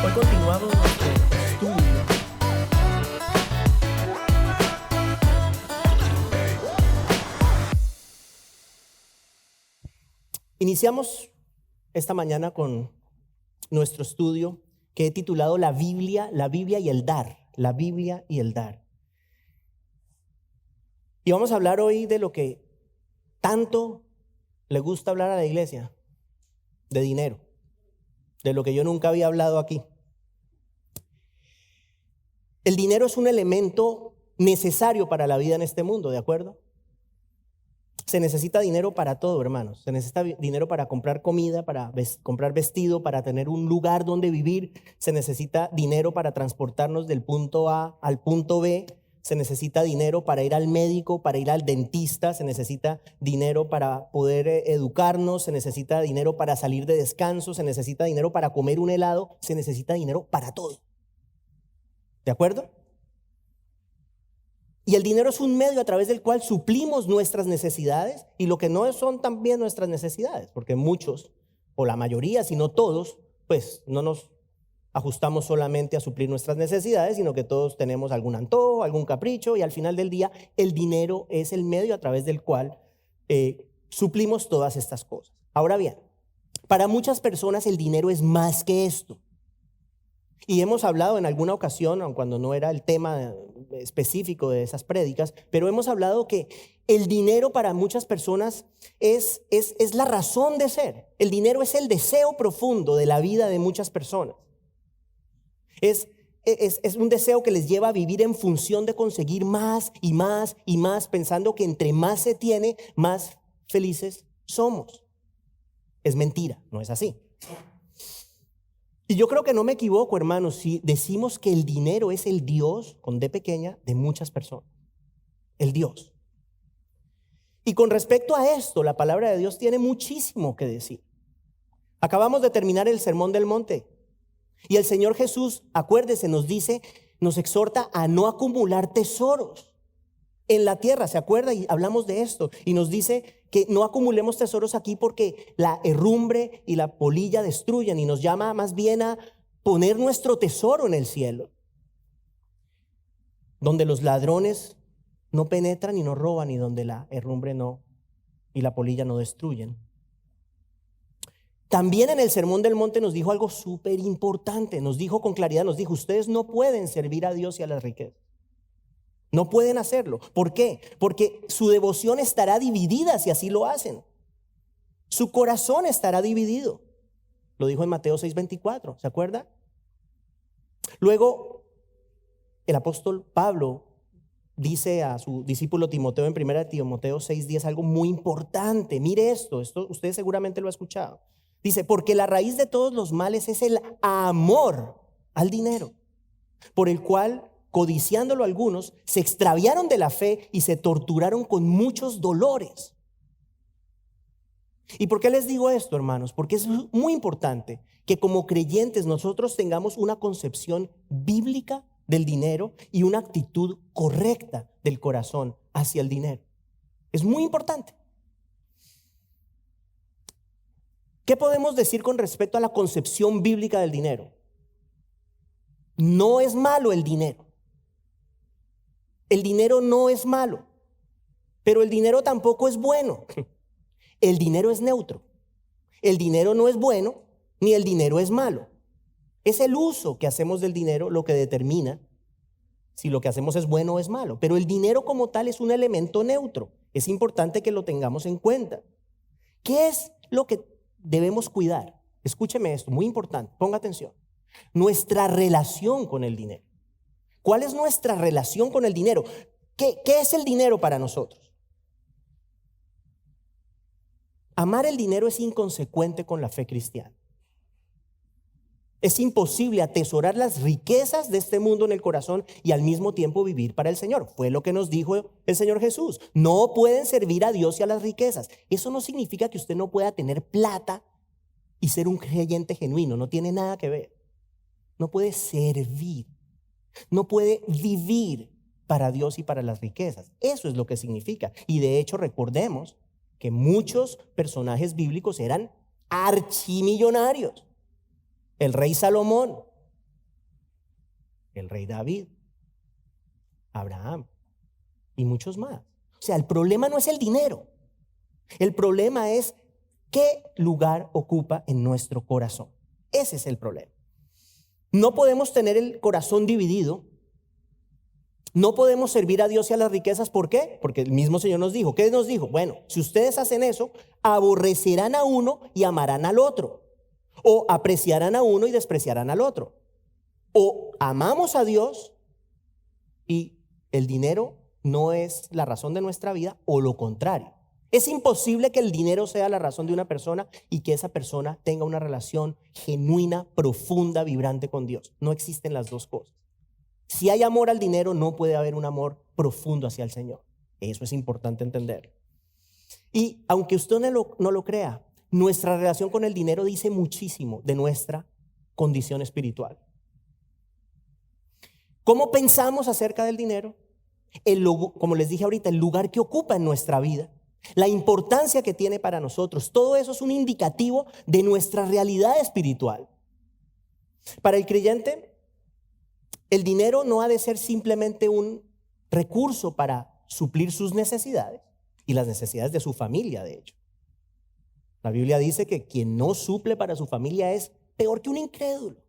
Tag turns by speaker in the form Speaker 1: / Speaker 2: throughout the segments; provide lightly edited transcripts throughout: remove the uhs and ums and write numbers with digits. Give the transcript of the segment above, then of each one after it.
Speaker 1: Hoy continuamos nuestro estudio Iniciamos esta mañana con nuestro estudio que he titulado La Biblia y el dar. La Biblia y el dar. Y vamos a hablar hoy de lo que tanto le gusta hablar a la iglesia, de dinero, de lo que yo nunca había hablado aquí. El dinero es un elemento necesario para la vida en este mundo, ¿de acuerdo? Se necesita dinero para todo, hermanos. Se necesita dinero para comprar comida, para comprar vestido, para tener un lugar donde vivir. Se necesita dinero para transportarnos del punto A al punto B. Se necesita dinero para ir al médico, para ir al dentista. Se necesita dinero para poder educarnos. Se necesita dinero para salir de descanso. Se necesita dinero para comer un helado. Se necesita dinero para todo. ¿De acuerdo? Y el dinero es un medio a través del cual suplimos nuestras necesidades y lo que no son también nuestras necesidades, porque muchos, o la mayoría, si no todos, pues no nos ajustamos solamente a suplir nuestras necesidades, sino que todos tenemos algún antojo, algún capricho, y al final del día el dinero es el medio a través del cual suplimos todas estas cosas. Ahora bien, para muchas personas el dinero es más que esto. Y hemos hablado en alguna ocasión, aun cuando no era el tema específico de esas prédicas, pero hemos hablado que el dinero para muchas personas es la razón de ser. El dinero es el deseo profundo de la vida de muchas personas. Es un deseo que les lleva a vivir en función de conseguir más y más y más, pensando que entre más se tiene, más felices somos. Es mentira, no es así. Y yo creo que no me equivoco, hermanos, si decimos que el dinero es el Dios, con D pequeña, de muchas personas. El Dios. Y con respecto a esto, la palabra de Dios tiene muchísimo que decir. Acabamos de terminar el Sermón del Monte. Y el Señor Jesús, acuérdese, nos exhorta a no acumular tesoros en la tierra, ¿se acuerda? Y hablamos de esto. Y nos dice que no acumulemos tesoros aquí porque la herrumbre y la polilla destruyen, y nos llama más bien a poner nuestro tesoro en el cielo, donde los ladrones no penetran y no roban, y donde la herrumbre no y la polilla no destruyen. También en el Sermón del Monte nos dijo algo súper importante. Nos dijo con claridad, nos dijo: ustedes no pueden servir a Dios y a las riquezas. No pueden hacerlo. ¿Por qué? Porque su devoción estará dividida si así lo hacen. Su corazón estará dividido. Lo dijo en Mateo 6:24, ¿se acuerda? Luego, el apóstol Pablo dice a su discípulo Timoteo en 1 Timoteo 6:10 algo muy importante. Mire esto usted seguramente lo ha escuchado. Dice: porque la raíz de todos los males es el amor al dinero, por el cual, codiciándolo algunos, se extraviaron de la fe y se torturaron con muchos dolores. ¿Y por qué les digo esto, hermanos? Porque es muy importante que como creyentes nosotros tengamos una concepción bíblica del dinero y una actitud correcta del corazón hacia el dinero. Es muy importante. ¿Qué podemos decir con respecto a la concepción bíblica del dinero? No es malo el dinero. El dinero no es malo, pero el dinero tampoco es bueno. El dinero es neutro. El dinero no es bueno, ni el dinero es malo. Es el uso que hacemos del dinero lo que determina si lo que hacemos es bueno o es malo. Pero el dinero como tal es un elemento neutro. Es importante que lo tengamos en cuenta. ¿Qué es lo que debemos cuidar? Escúcheme esto, muy importante, ponga atención. Nuestra relación con el dinero. ¿Cuál es nuestra relación con el dinero? ¿Qué es el dinero para nosotros? Amar el dinero es inconsecuente con la fe cristiana. Es imposible atesorar las riquezas de este mundo en el corazón y al mismo tiempo vivir para el Señor. Fue lo que nos dijo el Señor Jesús. No pueden servir a Dios y a las riquezas. Eso no significa que usted no pueda tener plata y ser un creyente genuino. No tiene nada que ver. No puede servir. No puede vivir para Dios y para las riquezas. Eso es lo que significa. Y de hecho, recordemos que muchos personajes bíblicos eran archimillonarios. El rey Salomón, el rey David, Abraham y muchos más. O sea, el problema no es el dinero. El problema es qué lugar ocupa en nuestro corazón. Ese es el problema. No podemos tener el corazón dividido. No podemos servir a Dios y a las riquezas. ¿Por qué? Porque el mismo Señor nos dijo. ¿Qué nos dijo? Bueno, si ustedes hacen eso, aborrecerán a uno y amarán al otro. O apreciarán a uno y despreciarán al otro. O amamos a Dios y el dinero no es la razón de nuestra vida, o lo contrario. Es imposible que el dinero sea la razón de una persona y que esa persona tenga una relación genuina, profunda, vibrante con Dios. No existen las dos cosas. Si hay amor al dinero, no puede haber un amor profundo hacia el Señor. Eso es importante entender. Y aunque usted no lo crea, nuestra relación con el dinero dice muchísimo de nuestra condición espiritual. ¿Cómo pensamos acerca del dinero? Como les dije ahorita, el lugar que ocupa en nuestra vida, la importancia que tiene para nosotros, todo eso es un indicativo de nuestra realidad espiritual. Para el creyente, el dinero no ha de ser simplemente un recurso para suplir sus necesidades y las necesidades de su familia, de hecho. La Biblia dice que quien no suple para su familia es peor que un incrédulo.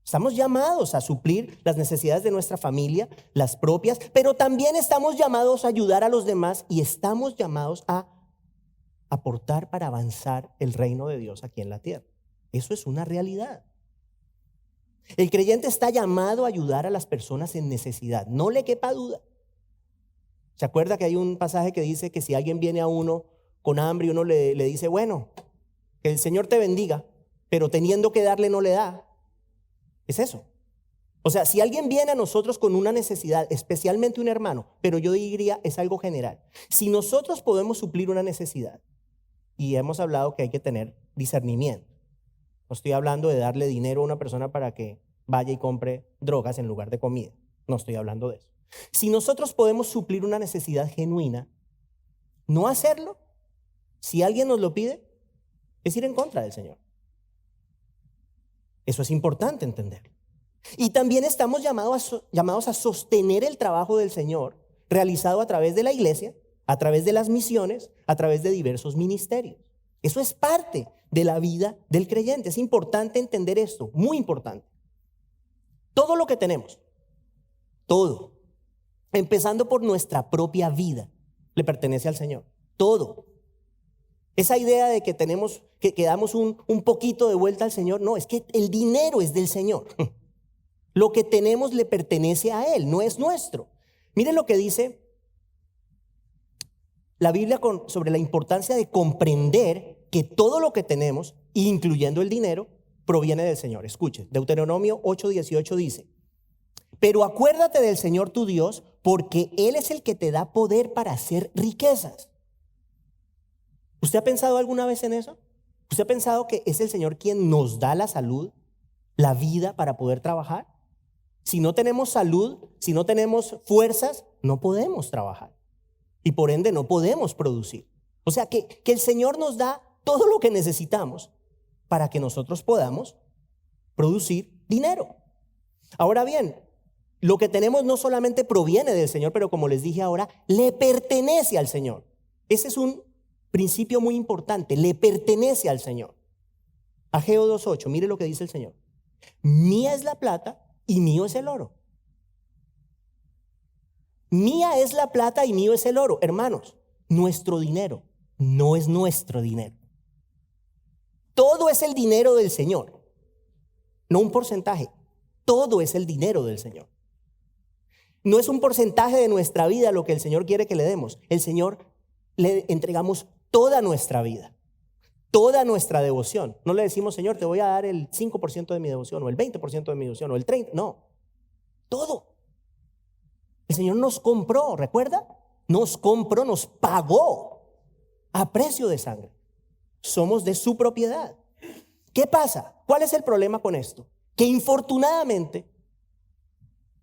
Speaker 1: Estamos llamados a suplir las necesidades de nuestra familia, las propias, pero también estamos llamados a ayudar a los demás y estamos llamados a aportar para avanzar el reino de Dios aquí en la tierra. Eso es una realidad. El creyente está llamado a ayudar a las personas en necesidad, no le quepa duda. ¿Se acuerda que hay un pasaje que dice que si alguien viene a uno con hambre y uno le dice, bueno, que el Señor te bendiga, pero teniendo que darle no le da? Es eso. O sea, si alguien viene a nosotros con una necesidad, especialmente un hermano, pero yo diría es algo general. Si nosotros podemos suplir una necesidad, y hemos hablado que hay que tener discernimiento. No estoy hablando de darle dinero a una persona para que vaya y compre drogas en lugar de comida. No estoy hablando de eso. Si nosotros podemos suplir una necesidad genuina, no hacerlo, si alguien nos lo pide, es ir en contra del Señor. Eso es importante entender. Y también estamos llamados a sostener el trabajo del Señor realizado a través de la iglesia, a través de las misiones, a través de diversos ministerios. Eso es parte de la vida del creyente. Es importante entender esto, muy importante. Todo lo que tenemos, todo, empezando por nuestra propia vida, le pertenece al Señor. Todo. Esa idea de que damos un poquito de vuelta al Señor, no, es que el dinero es del Señor. Lo que tenemos le pertenece a Él, no es nuestro. Miren lo que dice la Biblia sobre la importancia de comprender que todo lo que tenemos, incluyendo el dinero, proviene del Señor. Escuche, Deuteronomio 8:18 dice, pero acuérdate del Señor tu Dios, porque Él es el que te da poder para hacer riquezas. ¿Usted ha pensado alguna vez en eso? ¿Usted ha pensado que es el Señor quien nos da la salud, la vida para poder trabajar? Si no tenemos salud, si no tenemos fuerzas, no podemos trabajar. Y por ende no podemos producir. O sea que el Señor nos da todo lo que necesitamos para que nosotros podamos producir dinero. Ahora bien, lo que tenemos no solamente proviene del Señor, pero como les dije ahora, le pertenece al Señor. Ese es un principio muy importante, le pertenece al Señor. Ageo 2:8, mire lo que dice el Señor. Mía es la plata y mío es el oro. Mía es la plata y mío es el oro. Hermanos, nuestro dinero no es nuestro dinero. Todo es el dinero del Señor, no un porcentaje. Todo es el dinero del Señor. No es un porcentaje de nuestra vida lo que el Señor quiere que le demos. El Señor le entregamos toda nuestra vida, toda nuestra devoción. No le decimos, Señor, te voy a dar el 5% de mi devoción, o el 20% de mi devoción, o el 30%. No, todo. El Señor nos compró, ¿recuerda? Nos compró, nos pagó a precio de sangre. Somos de su propiedad. ¿Qué pasa? ¿Cuál es el problema con esto? Que infortunadamente,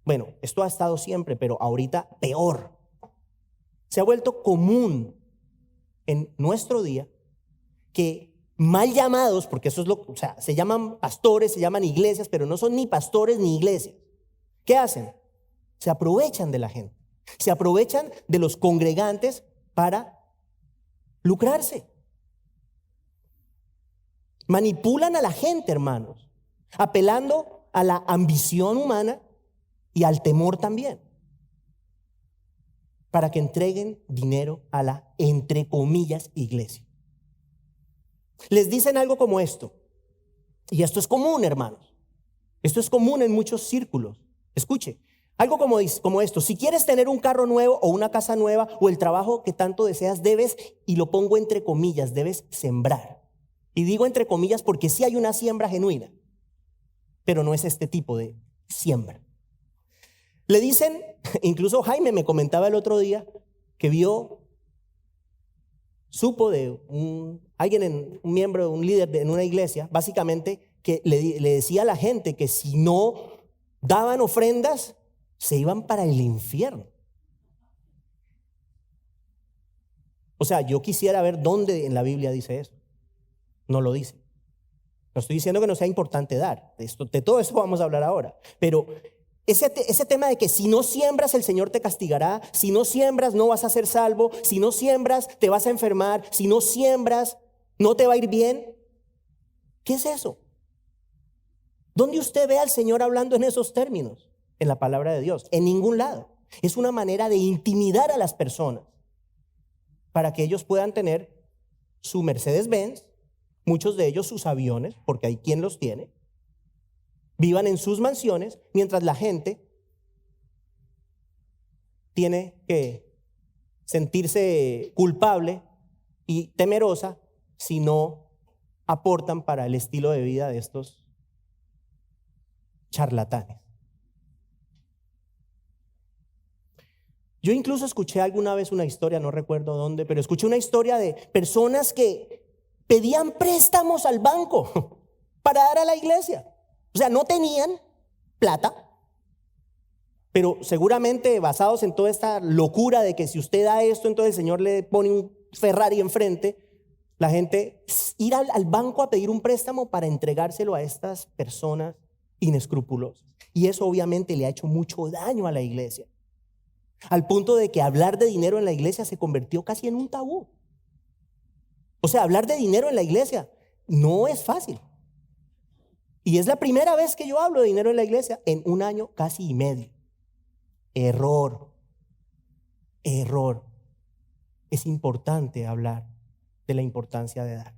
Speaker 1: bueno, esto ha estado siempre, pero ahorita peor. Se ha vuelto común en nuestro día que mal llamados, porque eso es o sea, se llaman pastores, se llaman iglesias, pero no son ni pastores ni iglesias. ¿Qué hacen? Se aprovechan de la gente, se aprovechan de los congregantes para lucrarse. Manipulan a la gente, hermanos, apelando a la ambición humana y al temor también, para que entreguen dinero a la, entre comillas, iglesia. Les dicen algo como esto, y esto es común, hermanos, esto es común en muchos círculos. Escuche, algo como esto: si quieres tener un carro nuevo o una casa nueva o el trabajo que tanto deseas, debes, y lo pongo entre comillas, debes sembrar. Y digo entre comillas porque sí hay una siembra genuina, pero no es este tipo de siembra. Le dicen, incluso Jaime me comentaba el otro día que supo de alguien, un miembro, un líder en una iglesia, básicamente que le decía a la gente que si no daban ofrendas, se iban para el infierno. O sea, yo quisiera ver dónde en la Biblia dice eso. No lo dice. No estoy diciendo que no sea importante dar. De todo eso vamos a hablar ahora. Pero ese tema de que si no siembras el Señor te castigará, si no siembras no vas a ser salvo, si no siembras te vas a enfermar, si no siembras no te va a ir bien. ¿Qué es eso? ¿Dónde usted ve al Señor hablando en esos términos? En la palabra de Dios. En ningún lado. Es una manera de intimidar a las personas para que ellos puedan tener su Mercedes-Benz, muchos de ellos sus aviones, porque hay quien los tiene, vivan en sus mansiones, mientras la gente tiene que sentirse culpable y temerosa si no aportan para el estilo de vida de estos charlatanes. Yo incluso escuché alguna vez una historia, no recuerdo dónde, pero escuché una historia de personas que pedían préstamos al banco para dar a la iglesia. O sea, no tenían plata, pero seguramente basados en toda esta locura de que si usted da esto, entonces el Señor le pone un Ferrari enfrente, la gente ir al banco a pedir un préstamo para entregárselo a estas personas inescrupulosas. Y eso obviamente le ha hecho mucho daño a la iglesia, al punto de que hablar de dinero en la iglesia se convirtió casi en un tabú. O sea, hablar de dinero en la iglesia no es fácil. Y es la primera vez que yo hablo de dinero en la iglesia en un año casi y medio. Error. Es importante hablar de la importancia de dar.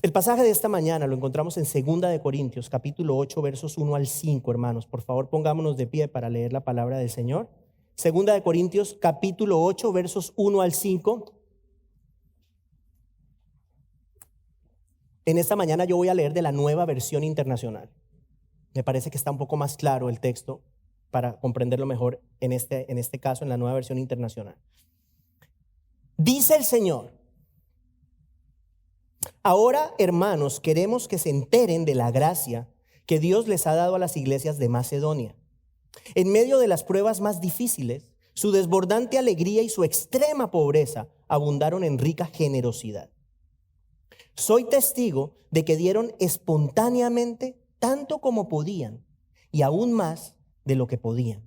Speaker 1: El pasaje de esta mañana lo encontramos en 2 Corintios, capítulo 8, versos 1 al 5, hermanos. Por favor, pongámonos de pie para leer la palabra del Señor. 2 Corintios, capítulo 8, versos 1 al 5. En esta mañana yo voy a leer de la Nueva Versión Internacional. Me parece que está un poco más claro el texto para comprenderlo mejor en este caso, en la Nueva Versión Internacional. Dice el Señor: ahora, hermanos, queremos que se enteren de la gracia que Dios les ha dado a las iglesias de Macedonia. En medio de las pruebas más difíciles, su desbordante alegría y su extrema pobreza abundaron en rica generosidad. Soy testigo de que dieron espontáneamente tanto como podían y aún más de lo que podían,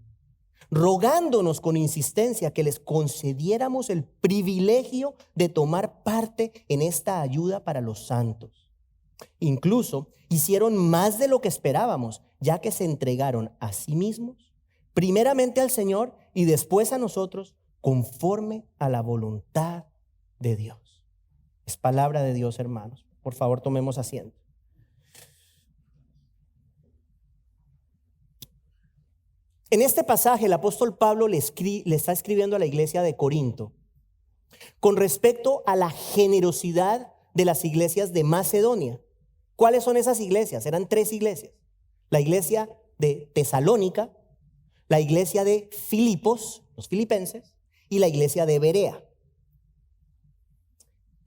Speaker 1: rogándonos con insistencia que les concediéramos el privilegio de tomar parte en esta ayuda para los santos. Incluso hicieron más de lo que esperábamos, ya que se entregaron a sí mismos, primeramente al Señor y después a nosotros, conforme a la voluntad de Dios. Es palabra de Dios, hermanos. Por favor, tomemos asiento. En este pasaje el apóstol Pablo le está escribiendo a la iglesia de Corinto con respecto a la generosidad de las iglesias de Macedonia. ¿Cuáles son esas iglesias? Eran 3 iglesias. La iglesia de Tesalónica, la iglesia de Filipos, los filipenses, y la iglesia de Berea.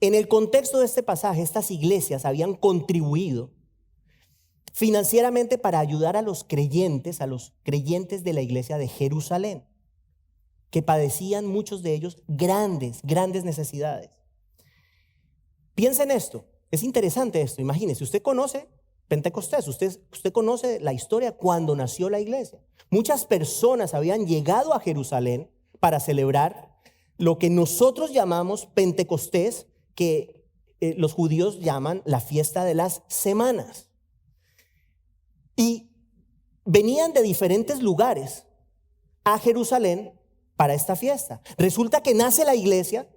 Speaker 1: En el contexto de este pasaje, estas iglesias habían contribuido financieramente para ayudar a los creyentes de la iglesia de Jerusalén, que padecían muchos de ellos grandes necesidades. Piensa en esto, es interesante esto. Imagínese, usted conoce Pentecostés, usted conoce la historia cuando nació la iglesia. Muchas personas habían llegado a Jerusalén para celebrar lo que nosotros llamamos Pentecostés, que los judíos llaman la fiesta de las semanas. Y venían de diferentes lugares a Jerusalén para esta fiesta. Resulta que nace la iglesia,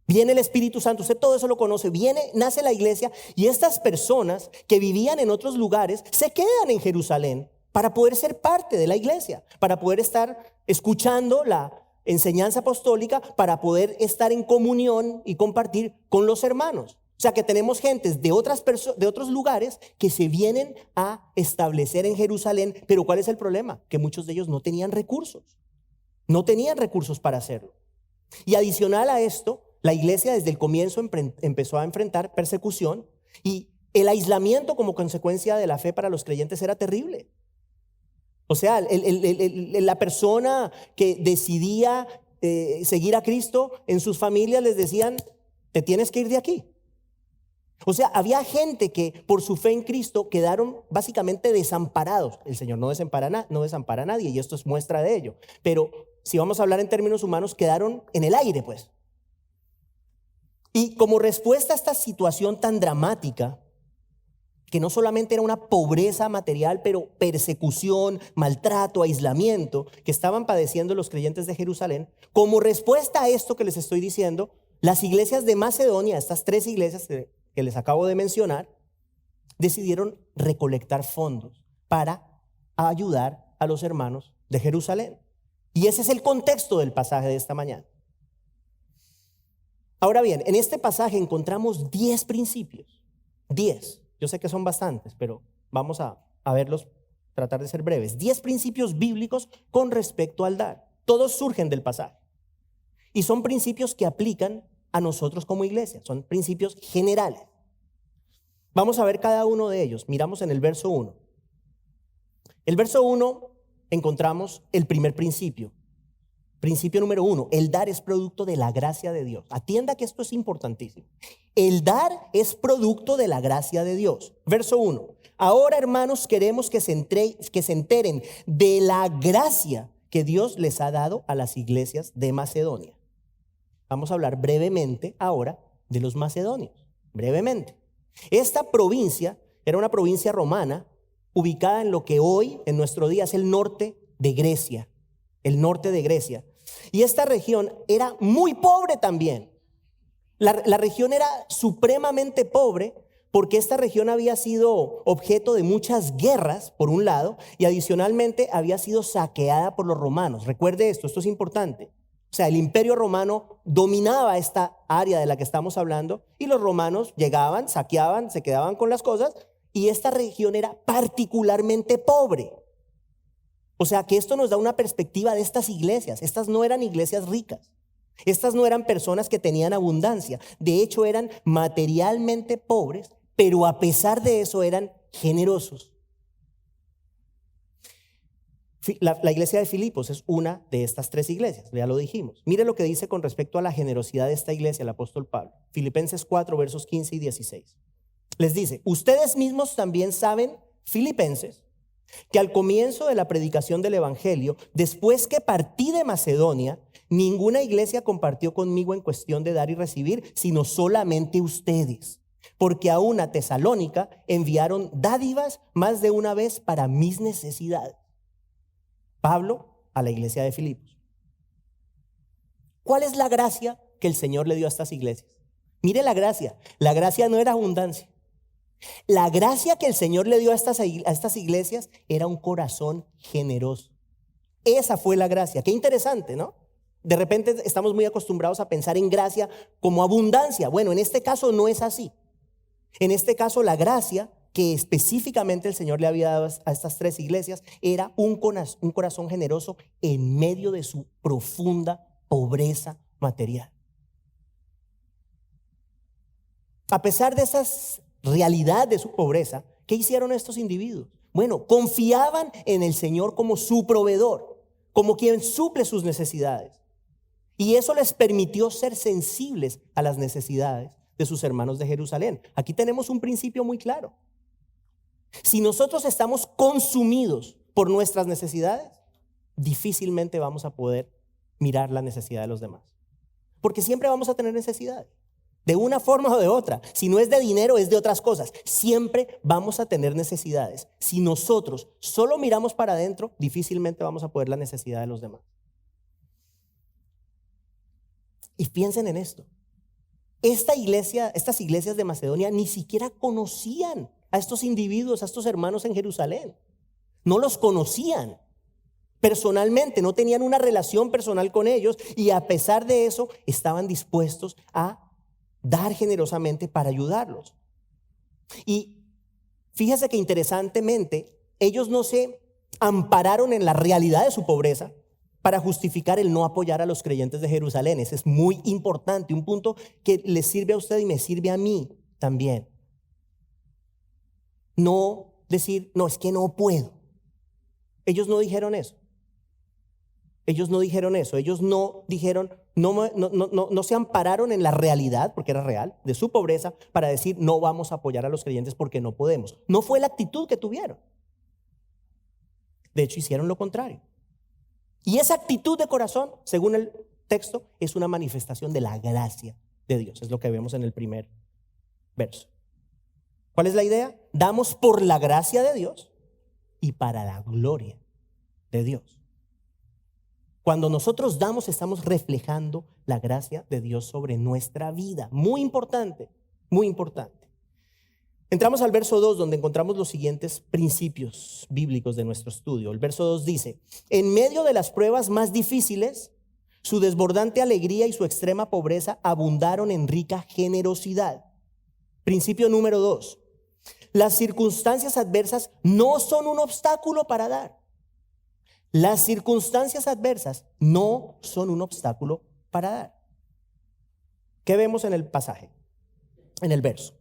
Speaker 1: viene el Espíritu Santo, usted todo eso lo conoce, nace la iglesia y estas personas que vivían en otros lugares se quedan en Jerusalén para poder ser parte de la iglesia, para poder estar escuchando la enseñanza apostólica, para poder estar en comunión y compartir con los hermanos. O sea que tenemos gentes de otros lugares que se vienen a establecer en Jerusalén, pero ¿cuál es el problema? Que muchos de ellos no tenían recursos para hacerlo. Y adicional a esto, la iglesia desde el comienzo empezó a enfrentar persecución y el aislamiento como consecuencia de la fe para los creyentes era terrible. O sea, la persona que decidía seguir a Cristo, en sus familias les decían, te tienes que ir de aquí. O sea, había gente que por su fe en Cristo quedaron básicamente desamparados. El Señor no desampara a nadie y esto es muestra de ello. Pero si vamos a hablar en términos humanos, quedaron en el aire, pues. Y como respuesta a esta situación tan dramática, que no solamente era una pobreza material, pero persecución, maltrato, aislamiento que estaban padeciendo los creyentes de Jerusalén, como respuesta a esto que les estoy diciendo, las iglesias de Macedonia, estas 3 iglesias que les acabo de mencionar, decidieron recolectar fondos para ayudar a los hermanos de Jerusalén. Y ese es el contexto del pasaje de esta mañana. Ahora bien, en este pasaje encontramos 10 principios. 10. Yo sé que son bastantes, pero vamos a verlos, tratar de ser breves. 10 principios bíblicos con respecto al dar. Todos surgen del pasaje. Y son principios que aplican a nosotros como iglesia. Son principios generales. Vamos a ver cada uno de ellos. Miramos en el verso 1. El verso 1 encontramos el primer principio. Principio número 1, el dar es producto de la gracia de Dios. Atienda que esto es importantísimo. El dar es producto de la gracia de Dios. Verso 1, ahora hermanos queremos que se enteren de la gracia que Dios les ha dado a las iglesias de Macedonia. Vamos a hablar brevemente ahora de los macedonios. Brevemente. Esta provincia era una provincia romana ubicada en lo que hoy, en nuestro día, es el norte de Grecia. El norte de Grecia. Y esta región era muy pobre también. La región era supremamente pobre porque esta región había sido objeto de muchas guerras, por un lado, y adicionalmente había sido saqueada por los romanos. Recuerde esto es importante. O sea, el imperio romano dominaba esta área de la que estamos hablando y los romanos llegaban, saqueaban, se quedaban con las cosas y esta región era particularmente pobre. O sea que esto nos da una perspectiva de estas iglesias. Estas no eran iglesias ricas. Estas no eran personas que tenían abundancia. De hecho eran materialmente pobres, pero a pesar de eso eran generosos. La iglesia de Filipos es una de estas 3 iglesias, ya lo dijimos. Mire lo que dice con respecto a la generosidad de esta iglesia el apóstol Pablo. Filipenses 4, versos 15 y 16. Les dice, ustedes mismos también saben, filipenses, que al comienzo de la predicación del evangelio, después que partí de Macedonia, ninguna iglesia compartió conmigo en cuestión de dar y recibir, sino solamente ustedes, porque aún a Tesalónica enviaron dádivas más de una vez para mis necesidades. Pablo a la iglesia de Filipos. ¿Cuál es la gracia que el Señor le dio a estas iglesias? Mire la gracia no era abundancia. La gracia que el Señor le dio a estas iglesias era un corazón generoso. Esa fue la gracia. Qué interesante, ¿no? De repente estamos muy acostumbrados a pensar en gracia como abundancia. Bueno, en este caso no es así. En este caso la gracia que específicamente el Señor le había dado a estas 3 iglesias era un corazón generoso en medio de su profunda pobreza material. A pesar de esas realidad de su pobreza, ¿qué hicieron estos individuos? Bueno, confiaban en el Señor como su proveedor, como quien suple sus necesidades. Y eso les permitió ser sensibles a las necesidades de sus hermanos de Jerusalén. Aquí tenemos un principio muy claro. Si nosotros estamos consumidos por nuestras necesidades, difícilmente vamos a poder mirar la necesidad de los demás. Porque siempre vamos a tener necesidades, de una forma o de otra. Si no es de dinero, es de otras cosas. Siempre vamos a tener necesidades. Si nosotros solo miramos para adentro, difícilmente vamos a poder la necesidad de los demás. Y piensen en esto. Estas iglesias de Macedonia ni siquiera conocían a estos individuos, a estos hermanos en Jerusalén. No los conocían personalmente, no tenían una relación personal con ellos, y a pesar de eso estaban dispuestos a dar generosamente para ayudarlos. Y fíjese que interesantemente ellos no se ampararon en la realidad de su pobreza para justificar el no apoyar a los creyentes de Jerusalén. Ese es muy importante, un punto que le sirve a usted y me sirve a mí también. No decir, no, es que no puedo. Ellos no dijeron eso. Ellos no dijeron eso. Ellos no dijeron, no se ampararon en la realidad, porque era real, de su pobreza, para decir, no vamos a apoyar a los creyentes porque no podemos. No fue la actitud que tuvieron. De hecho, hicieron lo contrario. Y esa actitud de corazón, según el texto, es una manifestación de la gracia de Dios. Es lo que vemos en el primer verso. ¿Cuál es la idea? Damos por la gracia de Dios y para la gloria de Dios. Cuando nosotros damos, estamos reflejando la gracia de Dios sobre nuestra vida. Muy importante, muy importante. Entramos al verso 2, donde encontramos los siguientes principios bíblicos de nuestro estudio. El verso 2 dice: en medio de las pruebas más difíciles, su desbordante alegría y su extrema pobreza abundaron en rica generosidad. Principio número 2. Las circunstancias adversas no son un obstáculo para dar. Las circunstancias adversas no son un obstáculo para dar. ¿Qué vemos en el pasaje? En el verso.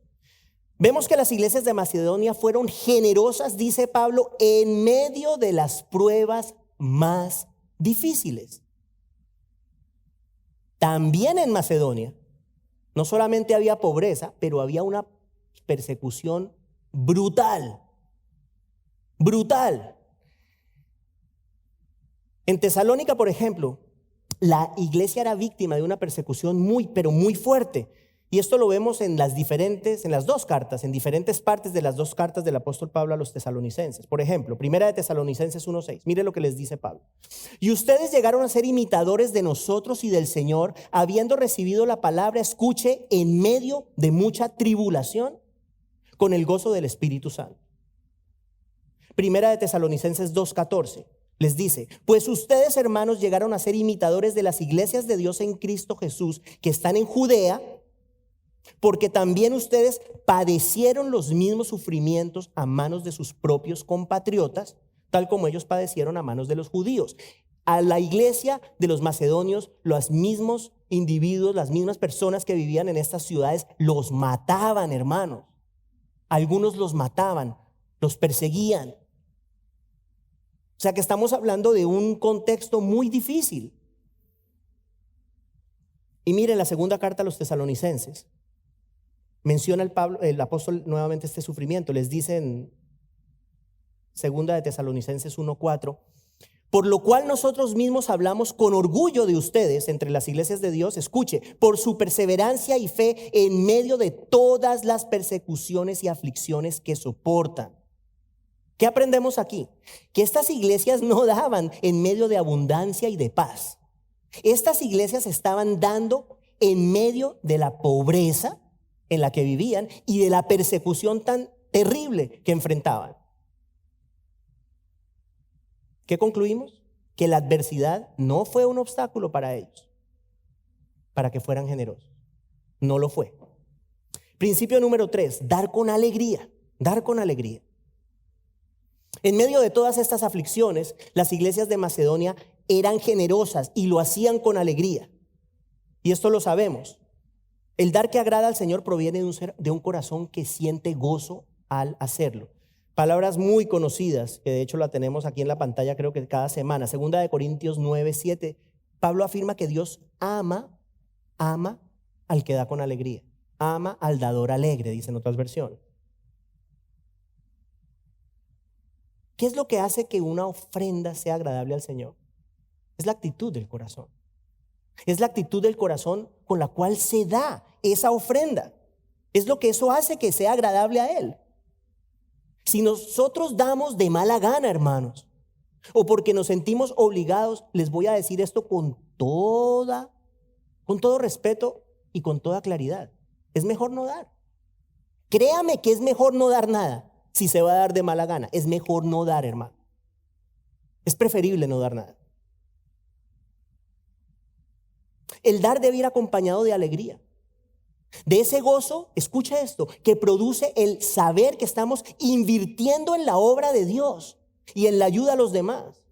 Speaker 1: Vemos que las iglesias de Macedonia fueron generosas, dice Pablo, en medio de las pruebas más difíciles. También en Macedonia no solamente había pobreza, pero había una persecución brutal. Brutal. En Tesalónica, por ejemplo, la iglesia era víctima de una persecución muy, pero muy fuerte. Y esto lo vemos en las dos cartas, en diferentes partes de las dos cartas del apóstol Pablo a los tesalonicenses. Por ejemplo, primera de Tesalonicenses 1:6. Mire lo que les dice Pablo. Y ustedes llegaron a ser imitadores de nosotros y del Señor, habiendo recibido la palabra, escuche, en medio de mucha tribulación, con el gozo del Espíritu Santo. Primera de Tesalonicenses 2:14. Les dice: pues ustedes, hermanos, llegaron a ser imitadores de las iglesias de Dios en Cristo Jesús que están en Judea, porque también ustedes padecieron los mismos sufrimientos a manos de sus propios compatriotas, tal como ellos padecieron a manos de los judíos. A la iglesia de los macedonios, los mismos individuos, las mismas personas que vivían en estas ciudades, los mataban, hermanos. Algunos los mataban, los perseguían. O sea que estamos hablando de un contexto muy difícil. Y miren la segunda carta a los tesalonicenses. Menciona el apóstol nuevamente este sufrimiento. Les dice en segunda de Tesalonicenses 1:4: por lo cual nosotros mismos hablamos con orgullo de ustedes entre las iglesias de Dios, escuche, por su perseverancia y fe en medio de todas las persecuciones y aflicciones que soportan. ¿Qué aprendemos aquí? Que estas iglesias no daban en medio de abundancia y de paz. Estas iglesias estaban dando en medio de la pobreza en la que vivían y de la persecución tan terrible que enfrentaban. ¿Qué concluimos? Que la adversidad no fue un obstáculo para ellos, para que fueran generosos. No lo fue. Principio número 3, dar con alegría, dar con alegría. En medio de todas estas aflicciones, las iglesias de Macedonia eran generosas y lo hacían con alegría. Y esto lo sabemos. El dar que agrada al Señor proviene de un corazón que siente gozo al hacerlo. Palabras muy conocidas, que de hecho la tenemos aquí en la pantalla creo que cada semana. Segunda de Corintios 9:7. Pablo afirma que Dios ama al que da con alegría. ama al dador alegre, dicen otras versiones. ¿Qué es lo que hace que una ofrenda sea agradable al Señor? Es la actitud del corazón. Es la actitud del corazón con la cual se da esa ofrenda. Es lo que eso hace que sea agradable a Él. Si nosotros damos de mala gana, hermanos, o porque nos sentimos obligados, les voy a decir esto con todo respeto y con toda claridad. Es mejor no dar. Créame que es mejor no dar nada si se va a dar de mala gana. Es mejor no dar, hermano. Es preferible no dar nada. El dar debe ir acompañado de alegría. De ese gozo, escucha esto, que produce el saber que estamos invirtiendo en la obra de Dios y en la ayuda a los demás.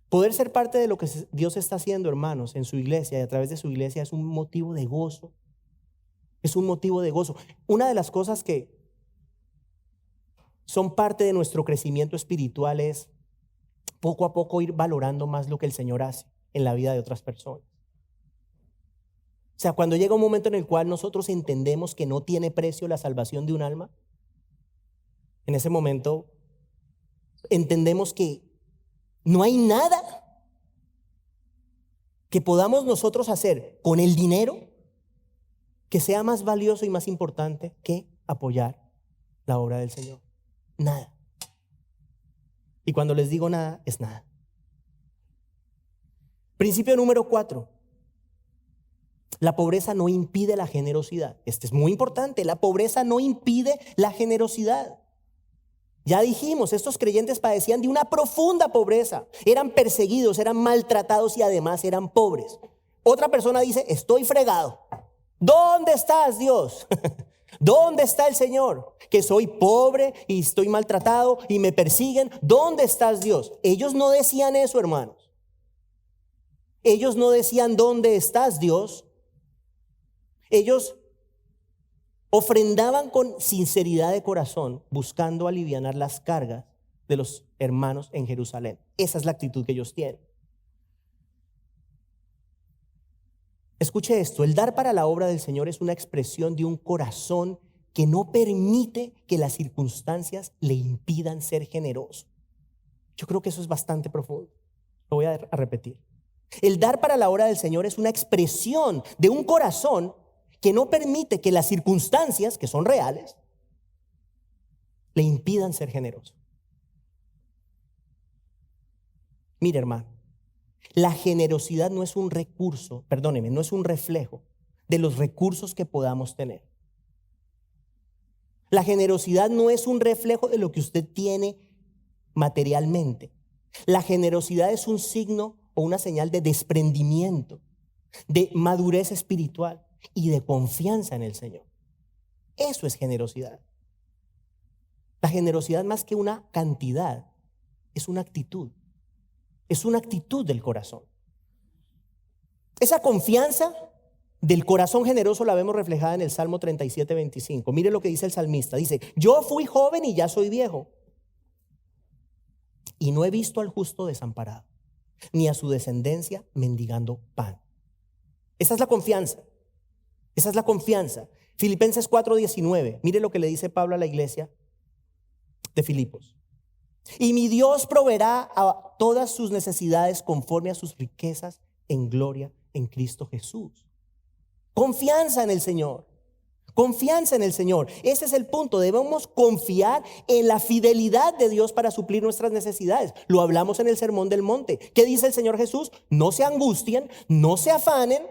Speaker 1: Poder ser parte de lo que Dios está haciendo, hermanos, en su iglesia y a través de su iglesia es un motivo de gozo. Es un motivo de gozo. Una de las cosas que son parte de nuestro crecimiento espiritual es poco a poco ir valorando más lo que el Señor hace en la vida de otras personas. O sea, cuando llega un momento en el cual nosotros entendemos que no tiene precio la salvación de un alma, en ese momento entendemos que no hay nada que podamos nosotros hacer con el dinero que sea más valioso y más importante que apoyar la obra del Señor. Nada. Y cuando les digo nada, es nada. Principio número 4. La pobreza no impide la generosidad. Este es muy importante. La pobreza no impide la generosidad. Ya dijimos, estos creyentes padecían de una profunda pobreza. Eran perseguidos, eran maltratados y además eran pobres. Otra persona dice, estoy fregado. ¿Dónde estás, Dios? ¿Dónde está el Señor? Que soy pobre y estoy maltratado y me persiguen. ¿Dónde estás, Dios? Ellos no decían eso, hermanos. Ellos no decían, ¿dónde estás, Dios? Ellos ofrendaban con sinceridad de corazón, buscando alivianar las cargas de los hermanos en Jerusalén. Esa es la actitud que ellos tienen. Escuche esto, el dar para la obra del Señor es una expresión de un corazón que no permite que las circunstancias le impidan ser generoso. Yo creo que eso es bastante profundo. Lo voy a repetir. El dar para la obra del Señor es una expresión de un corazón que no permite que las circunstancias, que son reales, le impidan ser generoso. Mire, hermano, la generosidad no es un recurso, perdóneme, no es un reflejo de los recursos que podamos tener. La generosidad no es un reflejo de lo que usted tiene materialmente. La generosidad es un signo o una señal de desprendimiento, de madurez espiritual y de confianza en el Señor. Eso es generosidad. La generosidad, más que una cantidad, es una actitud. Es una actitud del corazón. Esa confianza del corazón generoso la vemos reflejada en el Salmo 37:25. Mire lo que dice el salmista. Dice, yo fui joven y ya soy viejo, y no he visto al justo desamparado, ni a su descendencia mendigando pan. Esa es la confianza. Esa es la confianza. Filipenses 4:19. Mire lo que le dice Pablo a la iglesia de Filipos. Y mi Dios proveerá a todas sus necesidades conforme a sus riquezas en gloria en Cristo Jesús. Confianza en el Señor. Confianza en el Señor. Ese es el punto. Debemos confiar en la fidelidad de Dios para suplir nuestras necesidades. Lo hablamos en el Sermón del Monte. ¿Qué dice el Señor Jesús? No se angustien, no se afanen.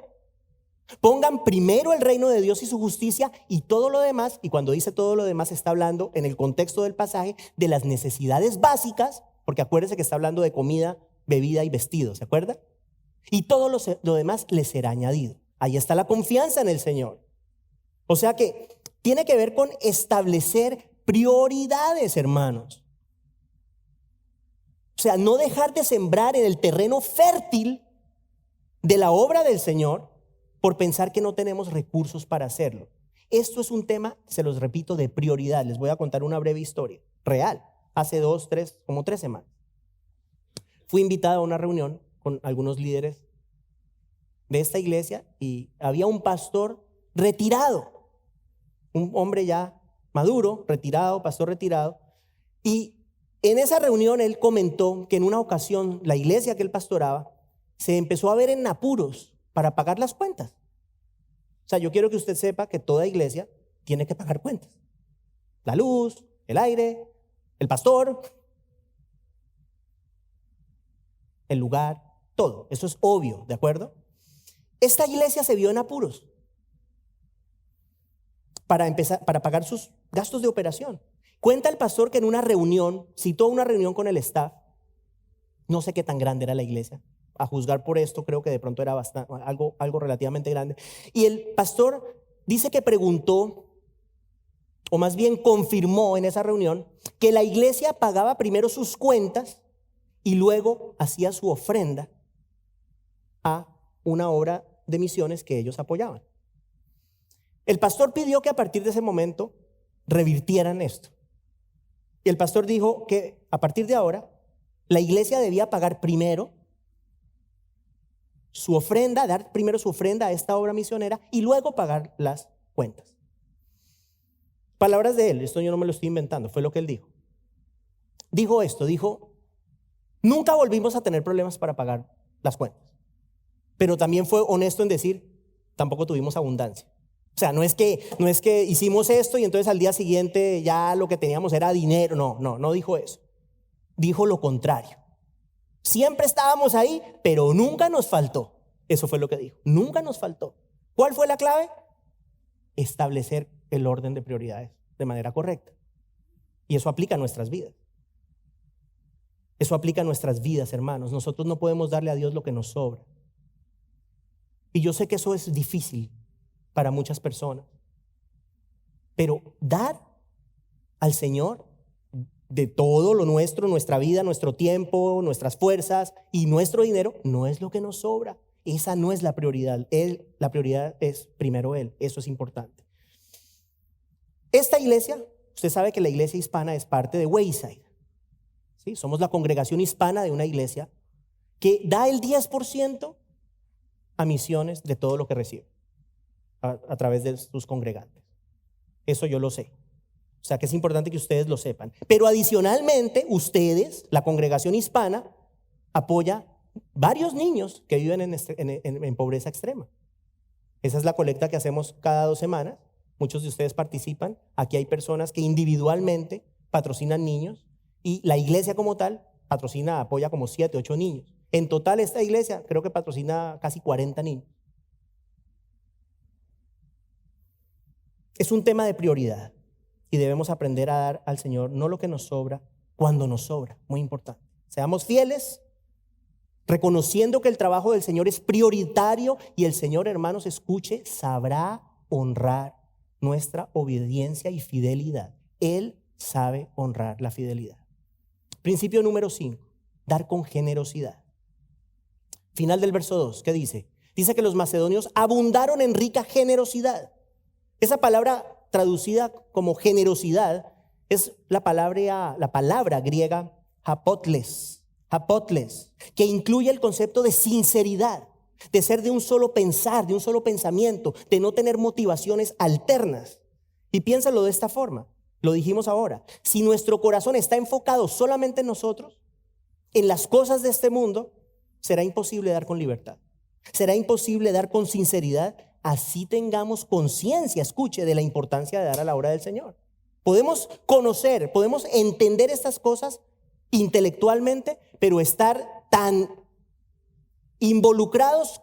Speaker 1: Pongan primero el reino de Dios y su justicia y todo lo demás, y cuando dice todo lo demás está hablando en el contexto del pasaje de las necesidades básicas, porque acuérdense que está hablando de comida, bebida y vestido, ¿se acuerda? Y todo lo demás les será añadido. Ahí está la confianza en el Señor. O sea que tiene que ver con establecer prioridades, hermanos. O sea, no dejar de sembrar en el terreno fértil de la obra del Señor por pensar que no tenemos recursos para hacerlo. Esto es un tema, se los repito, de prioridad. Les voy a contar una breve historia real. Hace 3 semanas. Fui invitado a una reunión con algunos líderes de esta iglesia y había un pastor retirado, un hombre ya maduro, retirado, pastor retirado. Y en esa reunión él comentó que en una ocasión la iglesia que él pastoraba se empezó a ver en apuros para pagar las cuentas. O sea, yo quiero que usted sepa que toda iglesia tiene que pagar cuentas. La luz, el aire, el pastor, el lugar, todo. Eso es obvio, ¿de acuerdo? Esta iglesia se vio en apuros para pagar sus gastos de operación. Cuenta el pastor que en una reunión, citó una reunión con el staff, no sé qué tan grande era la iglesia, a juzgar por esto creo que de pronto era algo relativamente grande, y el pastor dice que preguntó, o más bien confirmó en esa reunión, que la iglesia pagaba primero sus cuentas y luego hacía su ofrenda a una obra de misiones que ellos apoyaban. El pastor pidió que a partir de ese momento revirtieran esto. Y el pastor dijo que a partir de ahora la iglesia debía pagar primero su ofrenda, dar primero su ofrenda a esta obra misionera y luego pagar las cuentas. Palabras de él, esto yo no me lo estoy inventando, fue lo que él dijo. Dijo esto, nunca volvimos a tener problemas para pagar las cuentas, pero también fue honesto en decir, tampoco tuvimos abundancia. O sea, no es que hicimos esto y entonces al día siguiente ya lo que teníamos era dinero. No dijo eso. Dijo lo contrario. Siempre estábamos ahí, pero nunca nos faltó. Eso fue lo que dijo. Nunca nos faltó. ¿Cuál fue la clave? Establecer el orden de prioridades de manera correcta. Y eso aplica a nuestras vidas. Eso aplica a nuestras vidas, hermanos. Nosotros no podemos darle a Dios lo que nos sobra. Y yo sé que eso es difícil para muchas personas. Pero dar al Señor de todo lo nuestro, nuestra vida, nuestro tiempo, nuestras fuerzas y nuestro dinero, no es lo que nos sobra. Esa no es la prioridad. La prioridad es primero Él. Eso es importante. Esta iglesia, usted sabe que la iglesia hispana es parte de Wayside. ¿Sí? Somos la congregación hispana de una iglesia que da el 10% a misiones de todo lo que recibe a través de sus congregantes. Eso yo lo sé. O sea que es importante que ustedes lo sepan. Pero adicionalmente, ustedes, la congregación hispana, apoya varios niños que viven en pobreza extrema. Esa es la colecta que hacemos cada 2 semanas. Muchos de ustedes participan. Aquí hay personas que individualmente patrocinan niños y la iglesia como tal apoya como 7, 8 niños. En total esta iglesia creo que patrocina casi 40 niños. Es un tema de prioridad y debemos aprender a dar al Señor no lo que nos sobra, cuando nos sobra, muy importante. Seamos fieles, reconociendo que el trabajo del Señor es prioritario y el Señor, hermanos, escuche, sabrá honrar nuestra obediencia y fidelidad. Él sabe honrar la fidelidad. Principio número 5, dar con generosidad. Final del verso 2, ¿qué dice? Dice que los macedonios abundaron en rica generosidad. Esa palabra traducida como generosidad es la palabra griega hapotles, que incluye el concepto de sinceridad, de ser de un solo pensar, de un solo pensamiento, de no tener motivaciones alternas. Y piénsalo de esta forma, lo dijimos ahora, si nuestro corazón está enfocado solamente en nosotros, en las cosas de este mundo, será imposible dar con libertad, será imposible dar con sinceridad. Así tengamos conciencia, escuche, de la importancia de dar a la obra del Señor. Podemos conocer, podemos entender estas cosas intelectualmente, pero estar tan involucrados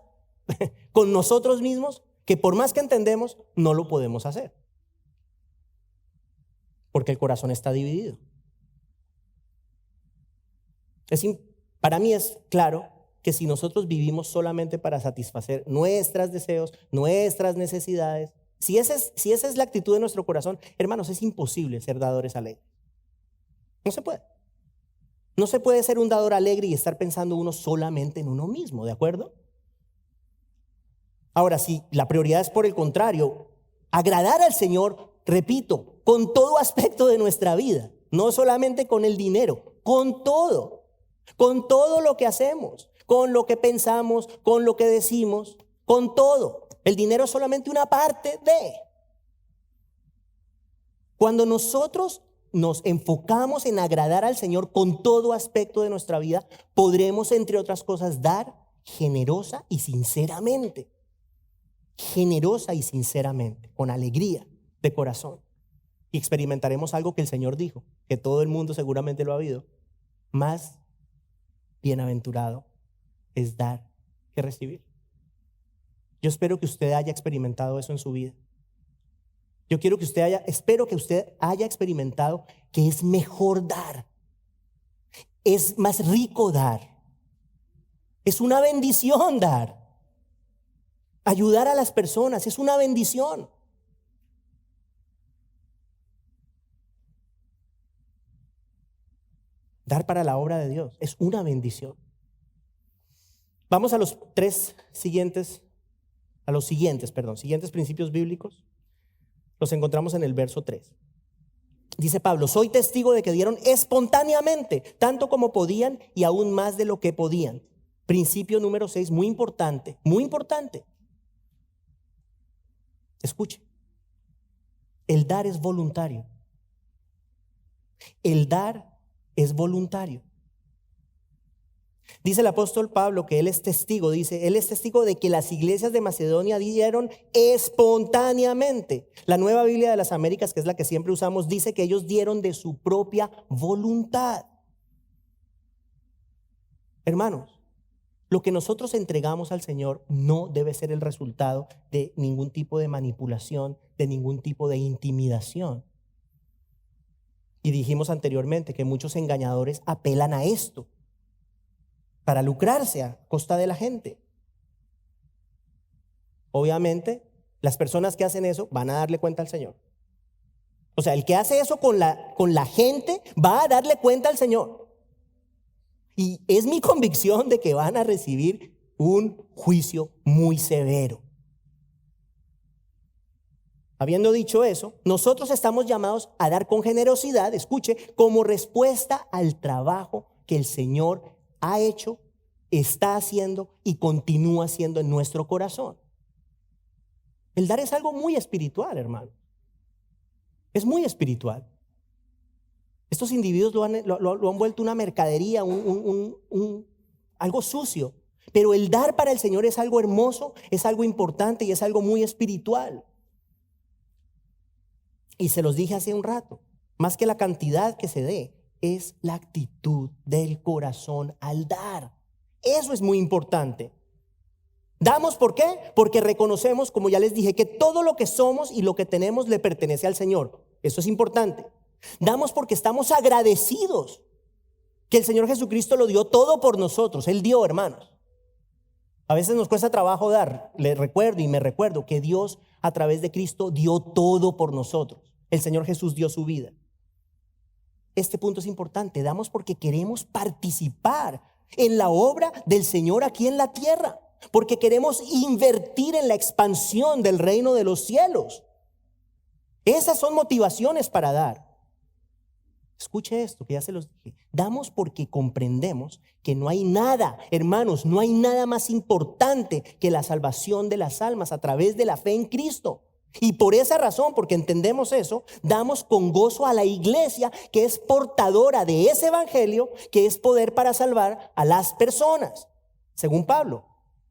Speaker 1: con nosotros mismos que por más que entendemos, no lo podemos hacer. Porque el corazón está dividido. Para mí es claro que si nosotros vivimos solamente para satisfacer nuestros deseos, nuestras necesidades, si esa es la actitud de nuestro corazón, hermanos, es imposible ser dadores alegres. No se puede. No se puede ser un dador alegre y estar pensando uno solamente en uno mismo, ¿de acuerdo? Ahora, si la prioridad es por el contrario, agradar al Señor, repito, con todo aspecto de nuestra vida, no solamente con el dinero, con todo lo que hacemos, con lo que pensamos, con lo que decimos, con todo. El dinero es solamente una parte de. Cuando nosotros nos enfocamos en agradar al Señor con todo aspecto de nuestra vida, podremos, entre otras cosas, dar generosa y sinceramente. Generosa y sinceramente, con alegría de corazón. Y experimentaremos algo que el Señor dijo, que todo el mundo seguramente lo ha oído. Más bienaventurado es dar que recibir. Yo espero que usted haya experimentado eso en su vida. Espero que usted haya experimentado que es mejor dar. Es más rico dar. Es una bendición dar. Ayudar a las personas es una bendición. Dar para la obra de Dios es una bendición. Vamos a los siguientes principios bíblicos. Los encontramos en el verso 3. Dice Pablo: soy testigo de que dieron espontáneamente, tanto como podían y aún más de lo que podían. Principio número 6, muy importante, muy importante. Escuche, el dar es voluntario. El dar es voluntario. Dice el apóstol Pablo que él es testigo de que las iglesias de Macedonia dieron espontáneamente. La Nueva Biblia de las Américas, que es la que siempre usamos, dice que ellos dieron de su propia voluntad. Hermanos, lo que nosotros entregamos al Señor no debe ser el resultado de ningún tipo de manipulación, de ningún tipo de intimidación. Y dijimos anteriormente que muchos engañadores apelan a esto para lucrarse a costa de la gente. Obviamente, las personas que hacen eso van a darle cuenta al Señor. O sea, el que hace eso con la gente va a darle cuenta al Señor. Y es mi convicción de que van a recibir un juicio muy severo. Habiendo dicho eso, nosotros estamos llamados a dar con generosidad, escuche, como respuesta al trabajo que el Señor ha hecho, está haciendo y continúa haciendo en nuestro corazón. El dar es algo muy espiritual, hermano. Es muy espiritual. Estos individuos lo han vuelto una mercadería, algo sucio. Pero el dar para el Señor es algo hermoso, es algo importante y es algo muy espiritual. Y se los dije hace un rato, más que la cantidad que se dé, es la actitud del corazón al dar. Eso es muy importante. ¿Damos por qué? Porque reconocemos, como ya les dije, que todo lo que somos y lo que tenemos le pertenece al Señor. Eso es importante. Damos porque estamos agradecidos que el Señor Jesucristo lo dio todo por nosotros. Él dio, hermanos. A veces nos cuesta trabajo dar. Me recuerdo que Dios a través de Cristo dio todo por nosotros. El Señor Jesús dio su vida. Este punto es importante. Damos porque queremos participar en la obra del Señor aquí en la tierra. Porque queremos invertir en la expansión del reino de los cielos. Esas son motivaciones para dar. Escuche esto, que ya se los dije. Damos porque comprendemos que no hay nada, hermanos, no hay nada más importante que la salvación de las almas a través de la fe en Cristo. Y por esa razón, porque entendemos eso, damos con gozo a la iglesia que es portadora de ese evangelio, que es poder para salvar a las personas. Según Pablo,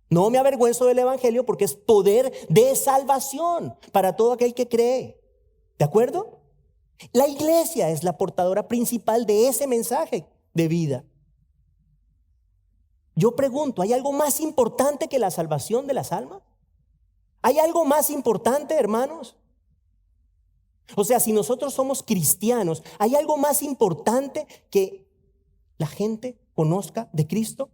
Speaker 1: no me avergüenzo del evangelio porque es poder de salvación para todo aquel que cree. ¿De acuerdo? La iglesia es la portadora principal de ese mensaje de vida. Yo pregunto, ¿hay algo más importante que la salvación de las almas? ¿Hay algo más importante, hermanos? O sea, si nosotros somos cristianos, ¿hay algo más importante que la gente conozca de Cristo?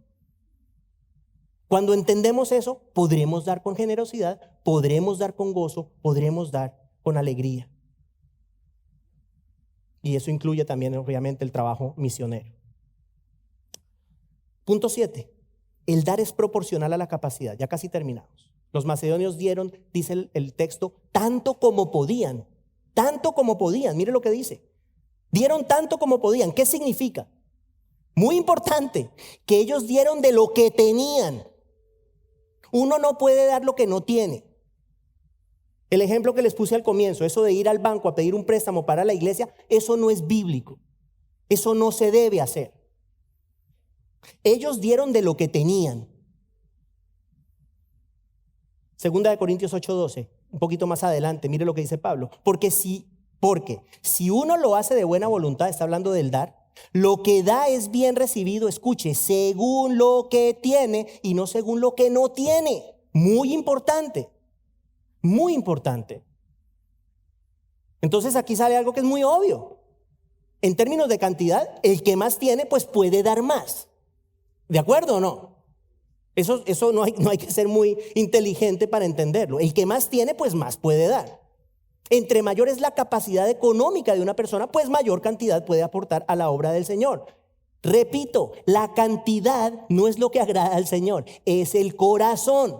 Speaker 1: Cuando entendemos eso, podremos dar con generosidad, podremos dar con gozo, podremos dar con alegría. Y eso incluye también, obviamente, el trabajo misionero. Punto 7. El dar es proporcional a la capacidad. Ya casi terminamos. Los macedonios dieron, dice el texto, tanto como podían. Tanto como podían. Mire lo que dice. Dieron tanto como podían. ¿Qué significa? Muy importante, que ellos dieron de lo que tenían. Uno no puede dar lo que no tiene. El ejemplo que les puse al comienzo, eso de ir al banco a pedir un préstamo para la iglesia, eso no es bíblico. Eso no se debe hacer. Ellos dieron de lo que tenían. Segunda de Corintios 8:12, un poquito más adelante, mire lo que dice Pablo. Porque si uno lo hace de buena voluntad, está hablando del dar, lo que da es bien recibido, escuche, según lo que tiene y no según lo que no tiene. Muy importante, muy importante. Entonces aquí sale algo que es muy obvio. En términos de cantidad, el que más tiene, pues puede dar más. ¿De acuerdo o no? Eso no hay que ser muy inteligente para entenderlo. El que más tiene, pues más puede dar. Entre mayor es la capacidad económica de una persona, pues mayor cantidad puede aportar a la obra del Señor. Repito, la cantidad no es lo que agrada al Señor, es el corazón.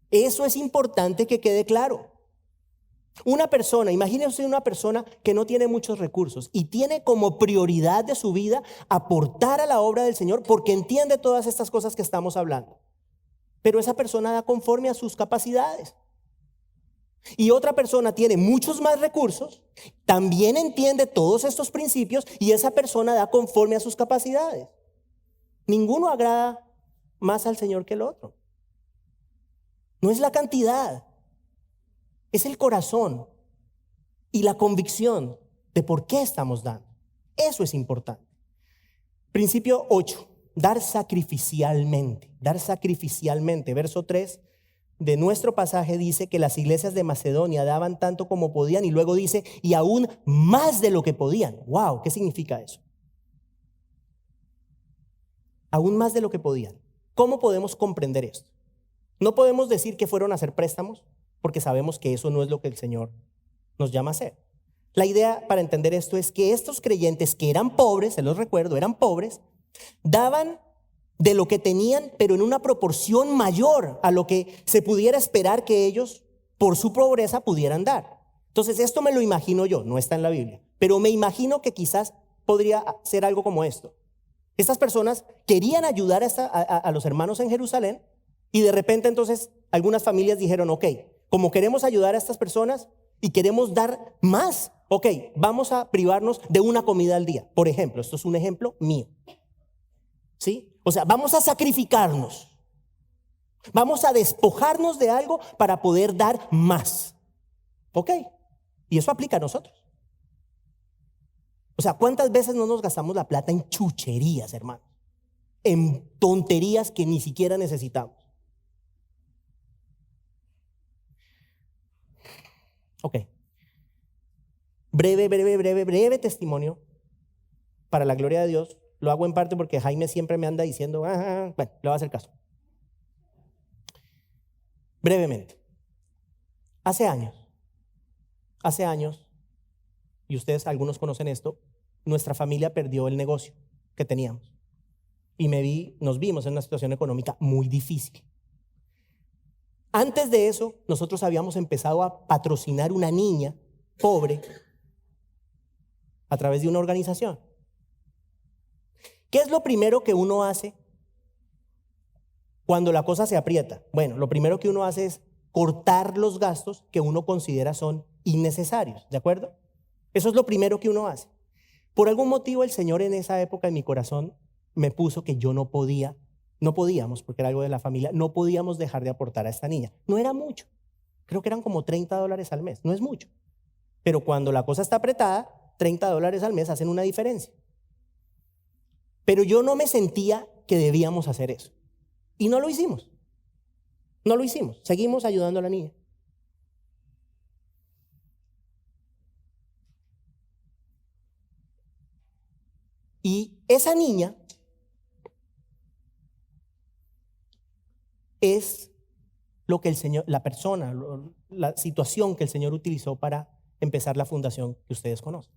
Speaker 1: Eso es importante que quede claro. Una persona, imagínense una persona que no tiene muchos recursos y tiene como prioridad de su vida aportar a la obra del Señor porque entiende todas estas cosas que estamos hablando. Pero esa persona da conforme a sus capacidades. Y otra persona tiene muchos más recursos, también entiende todos estos principios y esa persona da conforme a sus capacidades. Ninguno agrada más al Señor que el otro. No es la cantidad. Es el corazón y la convicción de por qué estamos dando. Eso es importante. Principio 8, dar sacrificialmente. Dar sacrificialmente. Verso 3 de nuestro pasaje dice que las iglesias de Macedonia daban tanto como podían y luego dice, y aún más de lo que podían. ¡Wow! ¿Qué significa eso? Aún más de lo que podían. ¿Cómo podemos comprender esto? No podemos decir que fueron a hacer préstamos, porque sabemos que eso no es lo que el Señor nos llama a hacer. La idea para entender esto es que estos creyentes que eran pobres, se los recuerdo, eran pobres, daban de lo que tenían, pero en una proporción mayor a lo que se pudiera esperar que ellos, por su pobreza, pudieran dar. Entonces, esto me lo imagino yo, no está en la Biblia, pero me imagino que quizás podría ser algo como esto. Estas personas querían ayudar a los hermanos en Jerusalén y de repente entonces algunas familias dijeron, ok, como queremos ayudar a estas personas y queremos dar más, ok, vamos a privarnos de una comida al día. Por ejemplo, esto es un ejemplo mío. ¿Sí? O sea, vamos a sacrificarnos. Vamos a despojarnos de algo para poder dar más. Ok, y eso aplica a nosotros. O sea, ¿cuántas veces no nos gastamos la plata en chucherías, hermanos? En tonterías que ni siquiera necesitamos. Ok. Breve testimonio para la gloria de Dios. Lo hago en parte porque Jaime siempre me anda diciendo, bueno, le voy a hacer caso. Brevemente. Hace años, y ustedes algunos conocen esto, nuestra familia perdió el negocio que teníamos. Y nos vimos en una situación económica muy difícil. Antes de eso, nosotros habíamos empezado a patrocinar una niña pobre a través de una organización. ¿Qué es lo primero que uno hace cuando la cosa se aprieta? Bueno, lo primero que uno hace es cortar los gastos que uno considera son innecesarios, ¿de acuerdo? Eso es lo primero que uno hace. Por algún motivo el Señor en esa época en mi corazón me puso que yo no podíamos, porque era algo de la familia, no podíamos dejar de aportar a esta niña. No era mucho, creo que eran como $30 al mes, no es mucho. Pero cuando la cosa está apretada, $30 al mes hacen una diferencia. Pero yo no me sentía que debíamos hacer eso. Y no lo hicimos. No lo hicimos. Seguimos ayudando a la niña. Y esa niña es lo que el Señor, la persona, la situación que el Señor utilizó para empezar la fundación que ustedes conocen.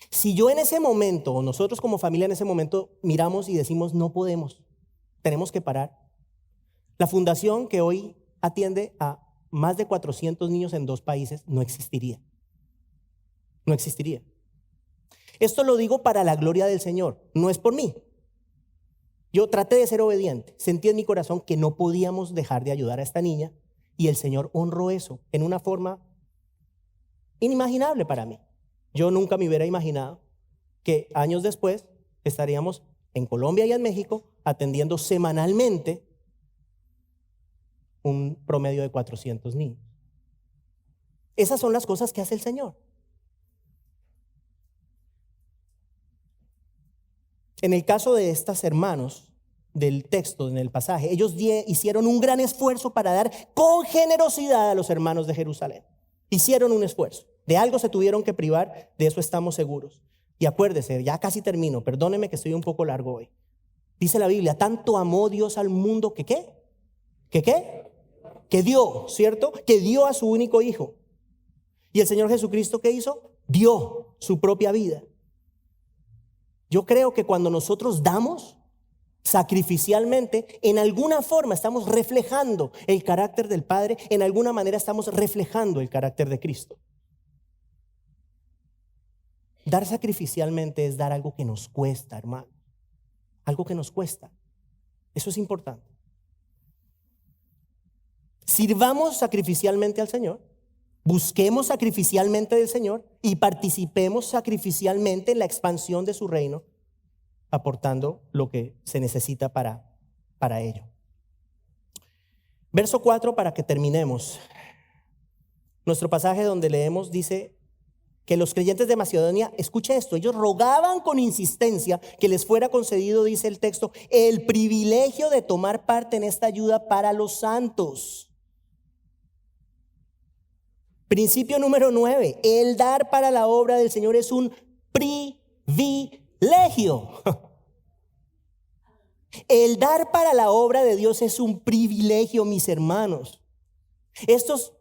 Speaker 1: Si yo en ese momento, o nosotros como familia en ese momento, miramos y decimos, no podemos, tenemos que parar, la fundación que hoy atiende a más de 400 niños en 2 países no existiría. No existiría. Esto lo digo para la gloria del Señor, no es por mí. Yo traté de ser obediente. Sentí en mi corazón que no podíamos dejar de ayudar a esta niña y el Señor honró eso en una forma inimaginable para mí. Yo nunca me hubiera imaginado que años después estaríamos en Colombia y en México atendiendo semanalmente un promedio de 400 niños. Esas son las cosas que hace el Señor. En el caso de estos hermanos del texto, en el pasaje, ellos hicieron un gran esfuerzo para dar con generosidad a los hermanos de Jerusalén. Hicieron un esfuerzo. De algo se tuvieron que privar, de eso estamos seguros. Y acuérdese, ya casi termino, perdóneme que estoy un poco largo hoy. Dice la Biblia, tanto amó Dios al mundo que ¿qué? Que dio, ¿cierto? Que dio a su único hijo. Y el Señor Jesucristo, ¿qué hizo? Dio su propia vida. Yo creo que cuando nosotros damos sacrificialmente, en alguna forma estamos reflejando el carácter del Padre, en alguna manera estamos reflejando el carácter de Cristo. Dar sacrificialmente es dar algo que nos cuesta, hermano. Algo que nos cuesta. Eso es importante. Sirvamos sacrificialmente al Señor, busquemos sacrificialmente del Señor y participemos sacrificialmente en la expansión de su reino, aportando lo que se necesita para ello. Verso 4, para que terminemos. Nuestro pasaje donde leemos dice que los creyentes de Macedonia, escuche esto, ellos rogaban con insistencia que les fuera concedido, dice el texto, el privilegio de tomar parte en esta ayuda para los santos. Principio número 9, el dar para la obra del Señor es un privilegio. El dar para la obra de Dios es un privilegio, mis hermanos. Estos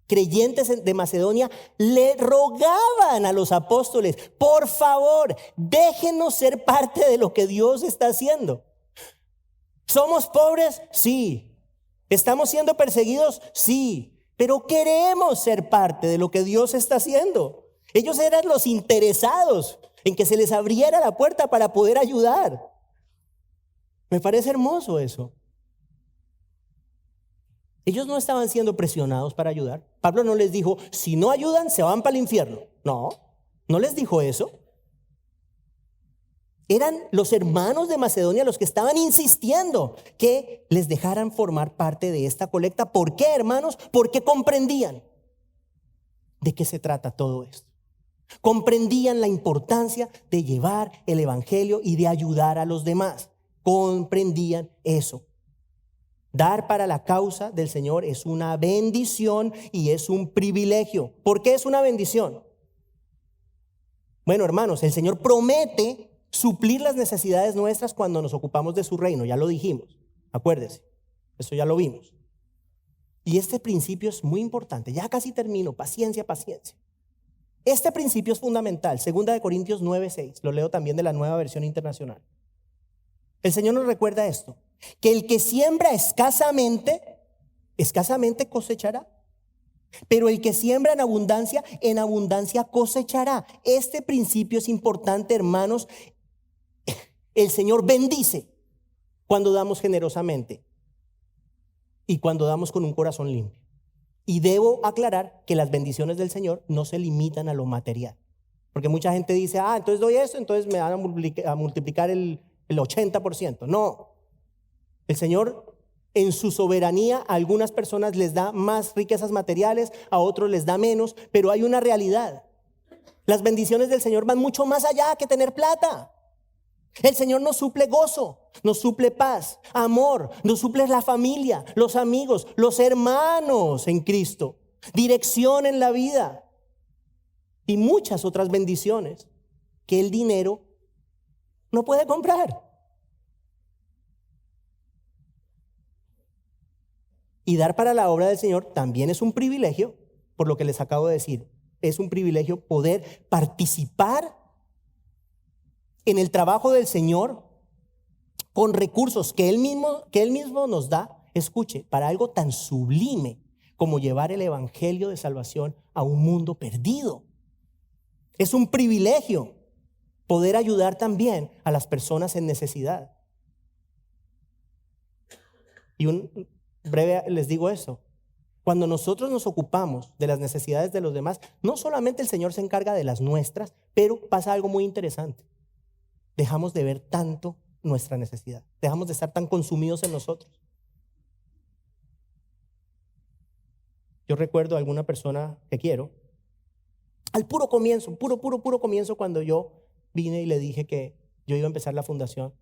Speaker 1: creyentes de Macedonia le rogaban a los apóstoles, por favor, déjenos ser parte de lo que Dios está haciendo. ¿Somos pobres? Sí. ¿Estamos siendo perseguidos? Sí. Pero queremos ser parte de lo que Dios está haciendo. Ellos eran los interesados en que se les abriera la puerta para poder ayudar. Me parece hermoso eso. Ellos no estaban siendo presionados para ayudar. Pablo no les dijo, si no ayudan, se van para el infierno. No, no les dijo eso. Eran los hermanos de Macedonia los que estaban insistiendo que les dejaran formar parte de esta colecta. ¿Por qué, hermanos? Porque comprendían de qué se trata todo esto. Comprendían la importancia de llevar el evangelio y de ayudar a los demás. Comprendían eso. Dar para la causa del Señor es una bendición y es un privilegio. ¿Por qué es una bendición? Bueno, hermanos, el Señor promete suplir las necesidades nuestras cuando nos ocupamos de su reino. Ya lo dijimos, acuérdese, eso ya lo vimos. Y este principio es muy importante. Ya casi termino, paciencia. Este principio es fundamental. 2 Corintios 9:6, lo leo también de la Nueva Versión Internacional. El Señor nos recuerda esto, que el que siembra escasamente cosechará. Pero el que siembra en abundancia cosechará. Este principio es importante, hermanos. El Señor bendice cuando damos generosamente y cuando damos con un corazón limpio. Y debo aclarar que las bendiciones del Señor no se limitan a lo material. Porque mucha gente dice, entonces doy esto, entonces me van a multiplicar el 80%. No. El Señor, en su soberanía, a algunas personas les da más riquezas materiales, a otros les da menos, pero hay una realidad. Las bendiciones del Señor van mucho más allá que tener plata. El Señor nos suple gozo, nos suple paz, amor, nos suple la familia, los amigos, los hermanos en Cristo, dirección en la vida y muchas otras bendiciones que el dinero no puede comprar. Y dar para la obra del Señor también es un privilegio, por lo que les acabo de decir. Es un privilegio poder participar en el trabajo del Señor con recursos que Él mismo nos da, escuche, para algo tan sublime como llevar el evangelio de salvación a un mundo perdido. Es un privilegio poder ayudar también a las personas en necesidad. Y un breve les digo esto. Cuando nosotros nos ocupamos de las necesidades de los demás, no solamente el Señor se encarga de las nuestras, pero pasa algo muy interesante. Dejamos de ver tanto nuestra necesidad. Dejamos de estar tan consumidos en nosotros. Yo recuerdo a alguna persona que quiero, al puro comienzo, puro comienzo, cuando yo vine y le dije que yo iba a empezar la fundación,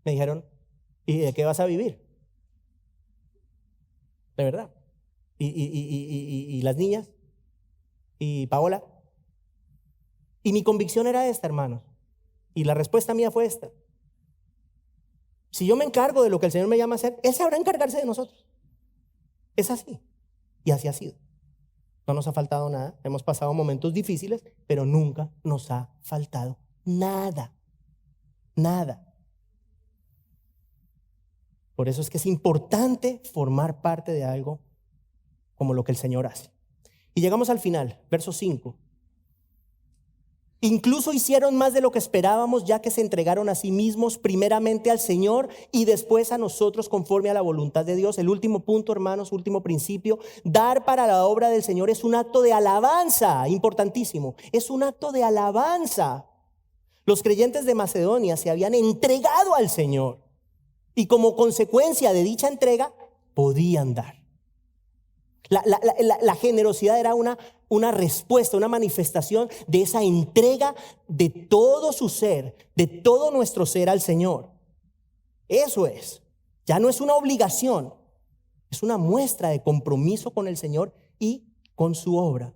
Speaker 1: me dijeron, ¿y de qué vas a vivir? De verdad. ¿Y las niñas? ¿Y Paola? Y mi convicción era esta, hermanos. Y la respuesta mía fue esta. Si yo me encargo de lo que el Señor me llama a hacer, Él sabrá encargarse de nosotros. Es así. Y así ha sido. No nos ha faltado nada. Hemos pasado momentos difíciles, pero nunca nos ha faltado nada. Nada. Por eso es que es importante formar parte de algo como lo que el Señor hace. Y llegamos al final, verso 5. Incluso hicieron más de lo que esperábamos, ya que se entregaron a sí mismos primeramente al Señor y después a nosotros conforme a la voluntad de Dios. El último punto, hermanos, último principio: dar para la obra del Señor es un acto de alabanza, importantísimo. Es un acto de alabanza. Los creyentes de Macedonia se habían entregado al Señor y como consecuencia de dicha entrega podían dar. La generosidad era una respuesta, una manifestación de esa entrega de todo su ser, de todo nuestro ser al Señor. Eso es. Ya no es una obligación, es una muestra de compromiso con el Señor y con su obra.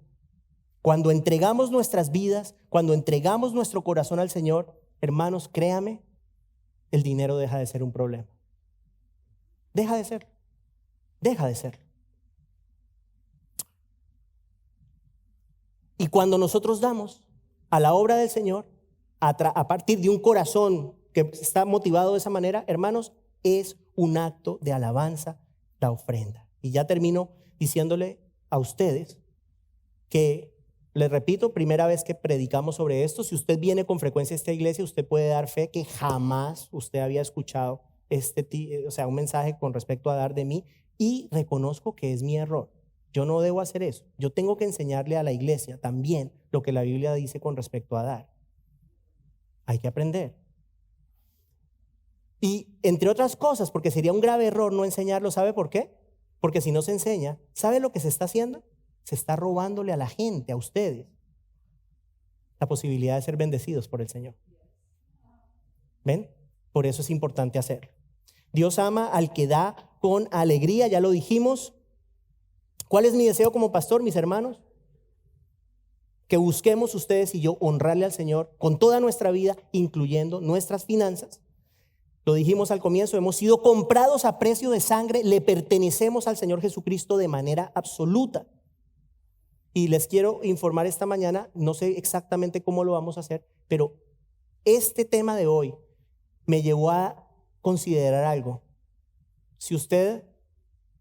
Speaker 1: Cuando entregamos nuestras vidas, cuando entregamos nuestro corazón al Señor, hermanos, créame, el dinero deja de ser un problema. Deja de ser. Deja de ser. Y cuando nosotros damos a la obra del Señor, a partir de un corazón que está motivado de esa manera, hermanos, es un acto de alabanza, la ofrenda. Y ya termino diciéndole a ustedes que, les repito, primera vez que predicamos sobre esto. Si usted viene con frecuencia a esta iglesia, usted puede dar fe que jamás usted había escuchado un mensaje con respecto a dar de mí, y reconozco que es mi error. Yo no debo hacer eso. Yo tengo que enseñarle a la iglesia también lo que la Biblia dice con respecto a dar. Hay que aprender. Y entre otras cosas, porque sería un grave error no enseñarlo. ¿Sabe por qué? Porque si no se enseña, ¿sabe lo que se está haciendo? Se está robándole a la gente, a ustedes, la posibilidad de ser bendecidos por el Señor. ¿Ven? Por eso es importante hacerlo. Dios ama al que da con alegría, ya lo dijimos. ¿Cuál es mi deseo como pastor, mis hermanos? Que busquemos ustedes y yo honrarle al Señor con toda nuestra vida, incluyendo nuestras finanzas. Lo dijimos al comienzo, hemos sido comprados a precio de sangre, le pertenecemos al Señor Jesucristo de manera absoluta. Y les quiero informar esta mañana, no sé exactamente cómo lo vamos a hacer, pero este tema de hoy me llevó a considerar algo. Si usted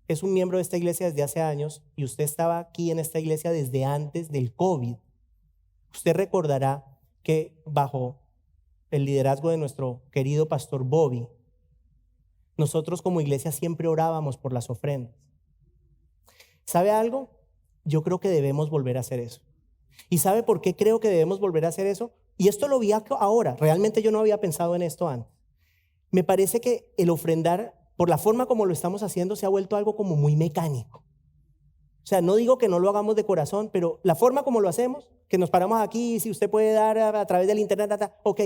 Speaker 1: es un miembro de esta iglesia desde hace años y usted estaba aquí en esta iglesia desde antes del COVID, usted recordará que bajo el liderazgo de nuestro querido pastor Bobby, nosotros como iglesia siempre orábamos por las ofrendas. ¿Sabe algo? Yo creo que debemos volver a hacer eso. ¿Y sabe por qué creo que debemos volver a hacer eso? Y esto lo vi ahora, realmente yo no había pensado en esto antes. Me parece que el ofrendar, por la forma como lo estamos haciendo, se ha vuelto algo como muy mecánico. O sea, no digo que no lo hagamos de corazón, pero la forma como lo hacemos, que nos paramos aquí, si usted puede dar a través del internet, ok,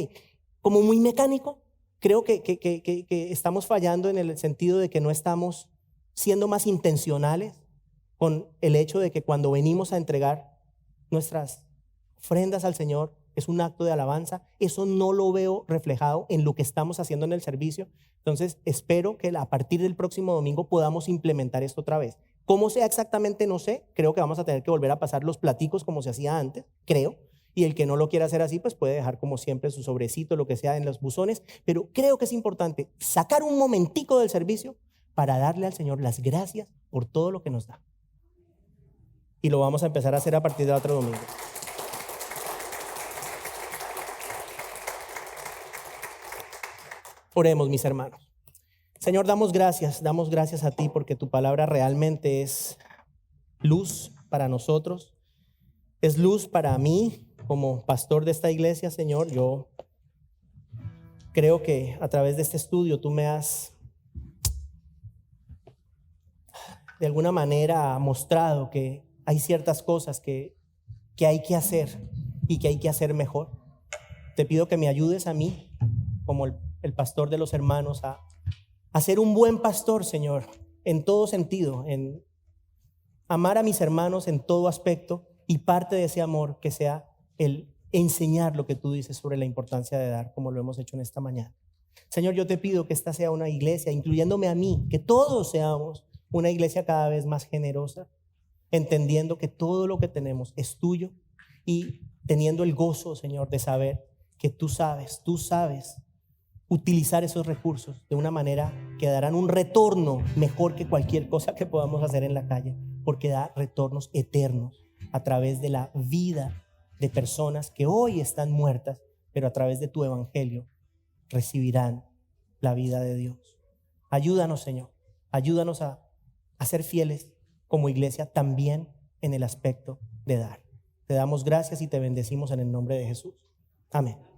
Speaker 1: como muy mecánico, creo que estamos fallando en el sentido de que no estamos siendo más intencionales con el hecho de que cuando venimos a entregar nuestras ofrendas al Señor, es un acto de alabanza. Eso no lo veo reflejado en lo que estamos haciendo en el servicio. Entonces espero que a partir del próximo domingo podamos implementar esto otra vez. ¿Cómo sea exactamente? No sé. Creo que vamos a tener que volver a pasar los platicos como se hacía antes, creo. Y el que no lo quiera hacer así, pues puede dejar como siempre su sobrecito, lo que sea, en los buzones. Pero creo que es importante sacar un momentico del servicio para darle al Señor las gracias por todo lo que nos da. Y lo vamos a empezar a hacer a partir del otro domingo. Oremos, mis hermanos. Señor, damos gracias a ti porque tu palabra realmente es luz para nosotros, es luz para mí como pastor de esta iglesia, Señor. Yo creo que a través de este estudio tú me has de alguna manera mostrado que hay ciertas cosas que hay que hacer y que hay que hacer mejor. Te pido que me ayudes a mí como el pastor de los hermanos a ser un buen pastor, Señor, en todo sentido, en amar a mis hermanos en todo aspecto, y parte de ese amor que sea el enseñar lo que tú dices sobre la importancia de dar, como lo hemos hecho en esta mañana. Señor, yo te pido que esta sea una iglesia, incluyéndome a mí, que todos seamos una iglesia cada vez más generosa, entendiendo que todo lo que tenemos es tuyo y teniendo el gozo, Señor, de saber que tú sabes utilizar esos recursos de una manera que darán un retorno mejor que cualquier cosa que podamos hacer en la calle, porque da retornos eternos a través de la vida de personas que hoy están muertas, pero a través de tu evangelio recibirán la vida de Dios. Ayúdanos, Señor, ayúdanos a ser fieles como iglesia también en el aspecto de dar. Te damos gracias y te bendecimos en el nombre de Jesús. Amén.